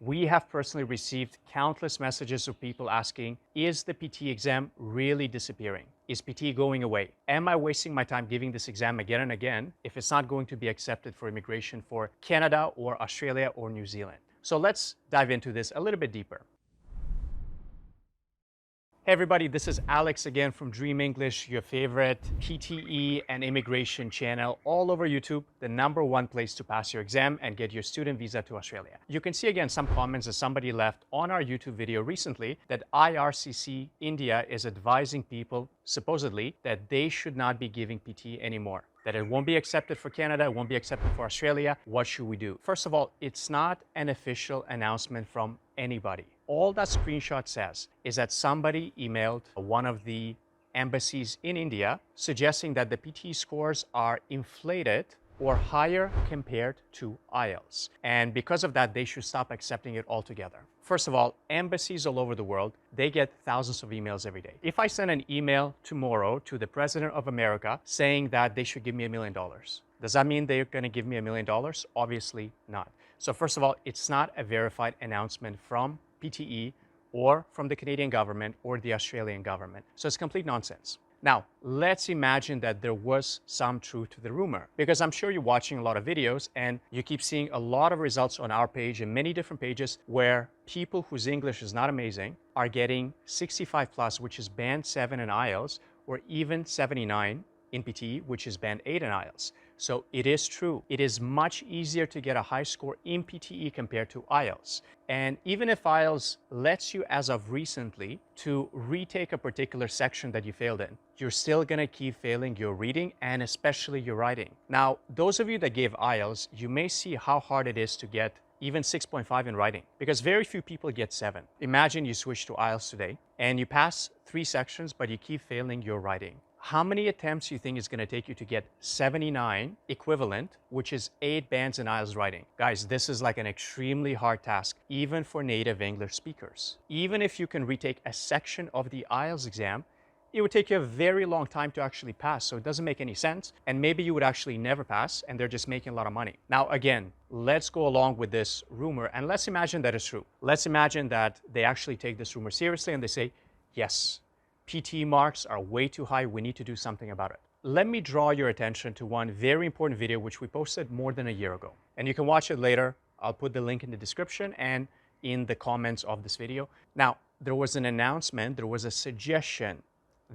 We have personally received countless messages of people asking, is the PTE exam really disappearing? Is PTE going away? Am I wasting my time giving this exam again and again if it's not going to be accepted for immigration for Canada or Australia or New Zealand? So let's dive into this a little bit deeper. Hey everybody, this is Alex again from Dream English, your favorite PTE and immigration channel all over YouTube, the #1 place to pass your exam and get your student visa to Australia. You can see again some comments that somebody left on our YouTube video recently that IRCC India is advising people, supposedly, that they should not be giving PTE anymore. That it won't be accepted for Canada, it won't be accepted for Australia. What should we do? First of all, it's not an official announcement from anybody. All that screenshot says is that somebody emailed one of the embassies in India suggesting that the PTE scores are inflated or higher compared to IELTS. And because of that, they should stop accepting it altogether. First of all, embassies all over the world, they get thousands of emails every day. If I send an email tomorrow to the President of America saying that they should give me $1 million, does that mean they're going to give me $1 million? Obviously not. So first of all, it's not a verified announcement from PTE or from the Canadian government or the Australian government. So it's complete nonsense. Now, let's imagine that there was some truth to the rumor, because I'm sure you're watching a lot of videos and you keep seeing a lot of results on our page and many different pages where people whose English is not amazing are getting 65 plus, which is band 7 in IELTS, or even 79 in PTE, which is band 8 in IELTS. So it is true. It is much easier to get a high score in PTE compared to IELTS. And even if IELTS lets you, as of recently, to retake a particular section that you failed in, you're still going to keep failing your reading and especially your writing. Now, those of you that gave IELTS, you may see how hard it is to get even 6.5 in writing, because very few people get 7. Imagine you switch to IELTS today and you pass 3 sections, but you keep failing your writing. How many attempts do you think is going to take you to get 79 equivalent, which is 8 bands in IELTS writing? Guys, this is like an extremely hard task, even for native English speakers. Even if you can retake a section of the IELTS exam, it would take you a very long time to actually pass. So it doesn't make any sense. And maybe you would actually never pass and they're just making a lot of money. Now, again, let's go along with this rumor and let's imagine that it's true. Let's imagine that they actually take this rumor seriously and they say, yes, PTE marks are way too high. We need to do something about it. Let me draw your attention to one very important video which we posted more than a year ago. And you can watch it later. I'll put the link in the description and in the comments of this video. Now, there was an announcement, there was a suggestion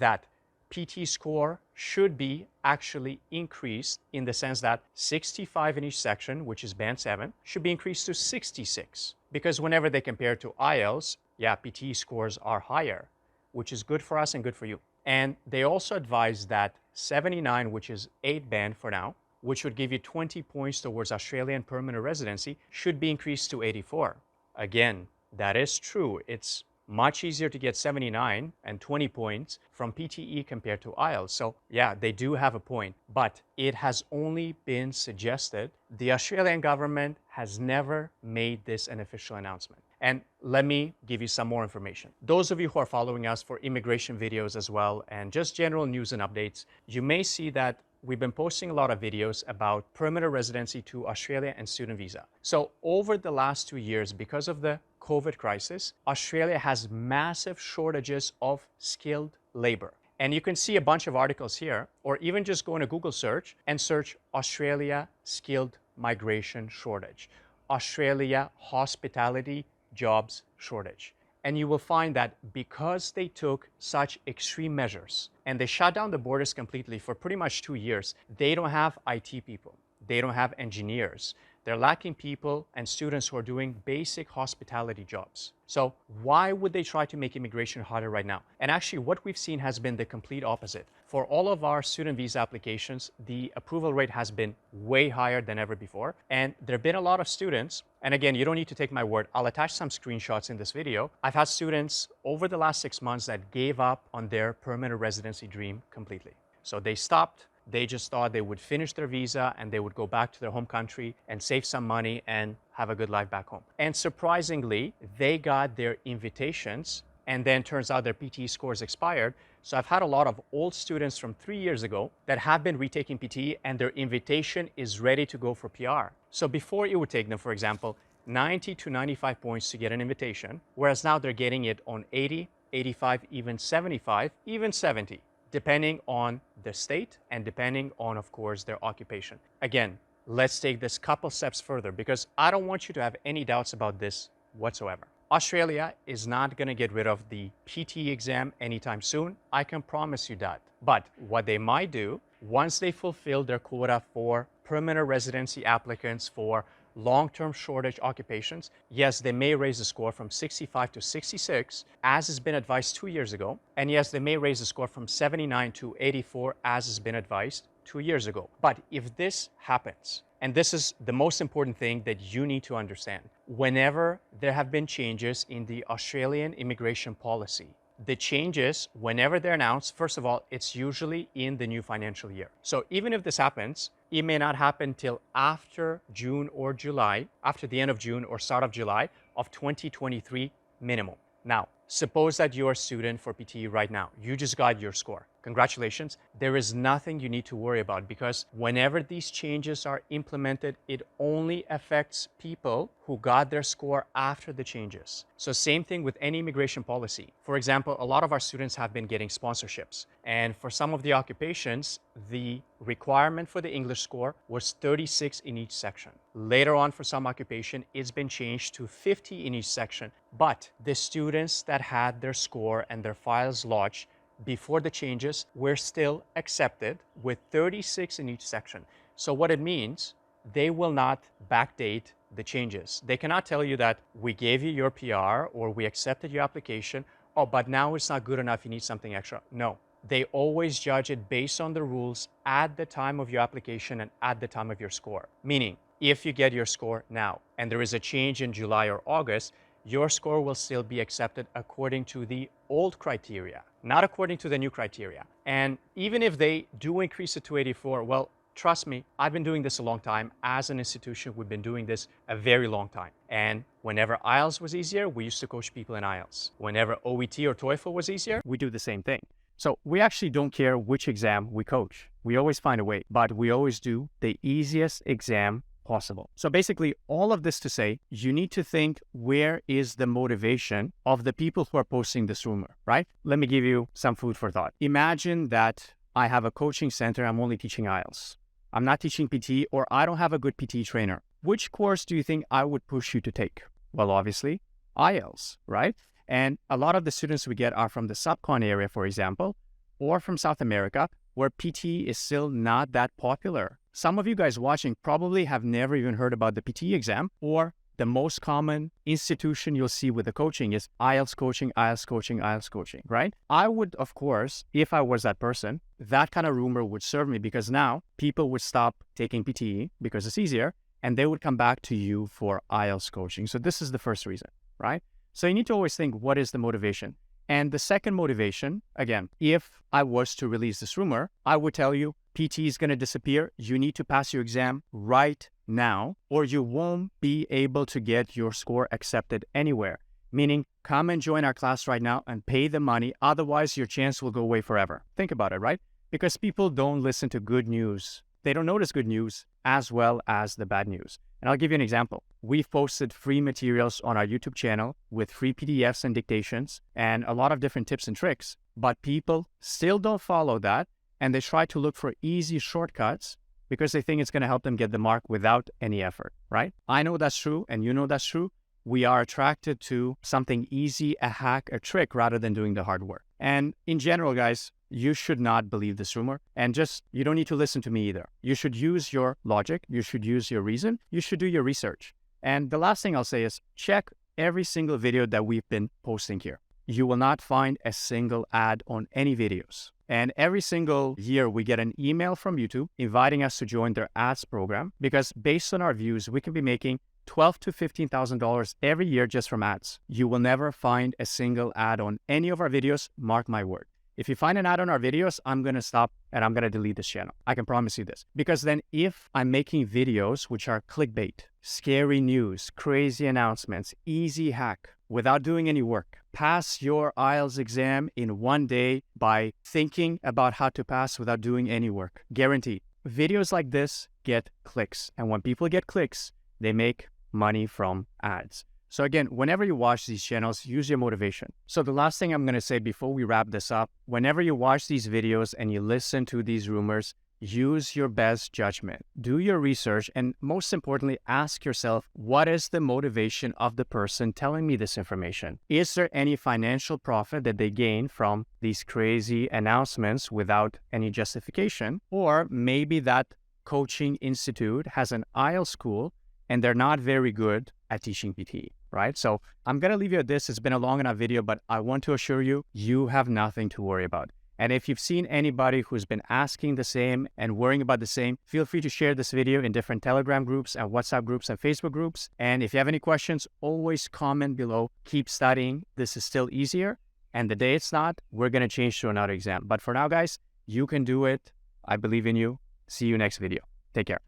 that PTE score should be actually increased in the sense that 65 in each section, which is band 7, should be increased to 66. Because whenever they compare to IELTS, yeah, PTE scores are higher, which is good for us and good for you. And they also advised that 79, which is 8 band for now, which would give you 20 points towards Australian permanent residency, should be increased to 84. Again, that is true. It's much easier to get 79 and 20 points from PTE compared to IELTS. So yeah, they do have a point, but it has only been suggested. The Australian government has never made this an official announcement. And let me give you some more information. Those of you who are following us for immigration videos as well, and just general news and updates, you may see that we've been posting a lot of videos about permanent residency to Australia and student visa. So over the last 2 years, because of the COVID crisis, Australia has massive shortages of skilled labor. And you can see a bunch of articles here, or even just go in a Google search and search Australia skilled migration shortage, Australia hospitality jobs shortage. And you will find that because they took such extreme measures and they shut down the borders completely for pretty much 2 years, they don't have IT people. They don't have engineers. They're lacking people and students who are doing basic hospitality jobs. So why would they try to make immigration harder right now? And actually what we've seen has been the complete opposite. For all of our student visa applications, the approval rate has been way higher than ever before. And there have been a lot of students, and again, you don't need to take my word, I'll attach some screenshots in this video. I've had students over the last 6 months that gave up on their permanent residency dream completely. So they stopped. They just thought they would finish their visa and they would go back to their home country and save some money and have a good life back home. And surprisingly, they got their invitations and then turns out their PTE scores expired. So I've had a lot of old students from 3 years ago that have been retaking PTE and their invitation is ready to go for PR. So before it would take them, for example, 90 to 95 points to get an invitation, whereas now they're getting it on 80, 85, even 75, even 70, depending on the state and depending on, of course, their occupation. Again, let's take this couple steps further because I don't want you to have any doubts about this whatsoever. Australia is not going to get rid of the PTE exam anytime soon. I can promise you that. But what they might do, once they fulfill their quota for permanent residency applicants for long-term shortage occupations, yes, they may raise the score from 65 to 66, as has been advised 2 years ago. And yes, they may raise the score from 79 to 84, as has been advised 2 years ago. But if this happens, and this is the most important thing that you need to understand, whenever there have been changes in the Australian immigration policy, the changes, whenever they're announced, first of all, it's usually in the new financial year. So even if this happens, it may not happen till after June or July, after the end of June or start of July of 2023 minimum. Now, suppose that you're a student for PTE right now. You just got your score. Congratulations. There is nothing you need to worry about because whenever these changes are implemented, it only affects people who got their score after the changes. So same thing with any immigration policy. For example, a lot of our students have been getting sponsorships. And for some of the occupations, the requirement for the English score was 36 in each section. Later on, for some occupation, it's been changed to 50 in each section. But the students that had their score and their files lodged before the changes were still accepted with 36 in each section. So what it means, they will not backdate the changes. They cannot tell you that we gave you your PR or we accepted your application, oh, but now it's not good enough, you need something extra. No, they always judge it based on the rules at the time of your application and at the time of your score. Meaning, if you get your score now and there is a change in July or August, your score will still be accepted according to the old criteria, not according to the new criteria. And even if they do increase it to 84, well, trust me, I've been doing this a long time. As an institution, we've been doing this a very long time. And whenever IELTS was easier, we used to coach people in IELTS. Whenever OET or TOEFL was easier, we do the same thing. So we actually don't care which exam we coach. We always find a way, but we always do the easiest exam possible. So basically, all of this to say, you need to think, where is the motivation of the people who are posting this rumor, right? Let me give you some food for thought. Imagine that I have a coaching center, I'm only teaching IELTS. I'm not teaching PTE, or I don't have a good PTE trainer. Which course do you think I would push you to take? Well, obviously, IELTS, right? And a lot of the students we get are from the subcon area, for example, or from South America, where PTE is still not that popular. Some of you guys watching probably have never even heard about the PTE exam, or the most common institution you'll see with the coaching is IELTS coaching, IELTS coaching, IELTS coaching, right? I would, of course, if I was that person, that kind of rumor would serve me because now people would stop taking PTE because it's easier and they would come back to you for IELTS coaching. So this is the first reason, right? So you need to always think, what is the motivation? And the second motivation, again, if I was to release this rumor, I would tell you, PTE is going to disappear. You need to pass your exam right now, or you won't be able to get your score accepted anywhere. Meaning, come and join our class right now and pay the money. Otherwise, your chance will go away forever. Think about it, right? Because people don't listen to good news. They don't notice good news as well as the bad news. And I'll give you an example. We've posted free materials on our YouTube channel with free PDFs and dictations and a lot of different tips and tricks, but people still don't follow that. And they try to look for easy shortcuts because they think it's going to help them get the mark without any effort, right? I know that's true, and you know that's true. We are attracted to something easy, a hack, a trick, rather than doing the hard work. And in general, guys, you should not believe this rumor. And you don't need to listen to me either. You should use your logic. You should use your reason. You should do your research. And the last thing I'll say is check every single video that we've been posting here. You will not find a single ad on any videos. And every single year, we get an email from YouTube inviting us to join their ads program because based on our views, we can be making $12,000 to $15,000 every year just from ads. You will never find a single ad on any of our videos, mark my word. If you find an ad on our videos, I'm going to stop and I'm going to delete this channel. I can promise you this. Because then if I'm making videos which are clickbait, scary news, crazy announcements, easy hack, without doing any work, pass your IELTS exam in one day by thinking about how to pass without doing any work. Guaranteed. Videos like this get clicks. And when people get clicks, they make money from ads. So again, whenever you watch these channels, use your motivation. So the last thing I'm going to say before we wrap this up, whenever you watch these videos and you listen to these rumors, use your best judgment. Do your research, and most importantly, ask yourself, what is the motivation of the person telling me this information? Is there any financial profit that they gain from these crazy announcements without any justification? Or maybe that coaching institute has an IELTS school and they're not very good at teaching PTE, right? So I'm going to leave you at this. It's been a long enough video, but I want to assure you, you have nothing to worry about. And if you've seen anybody who's been asking the same and worrying about the same, feel free to share this video in different Telegram groups and WhatsApp groups and Facebook groups. And if you have any questions, always comment below. Keep studying. This is still easier. And the day it's not, we're going to change to another exam. But for now, guys, you can do it. I believe in you. See you next video. Take care.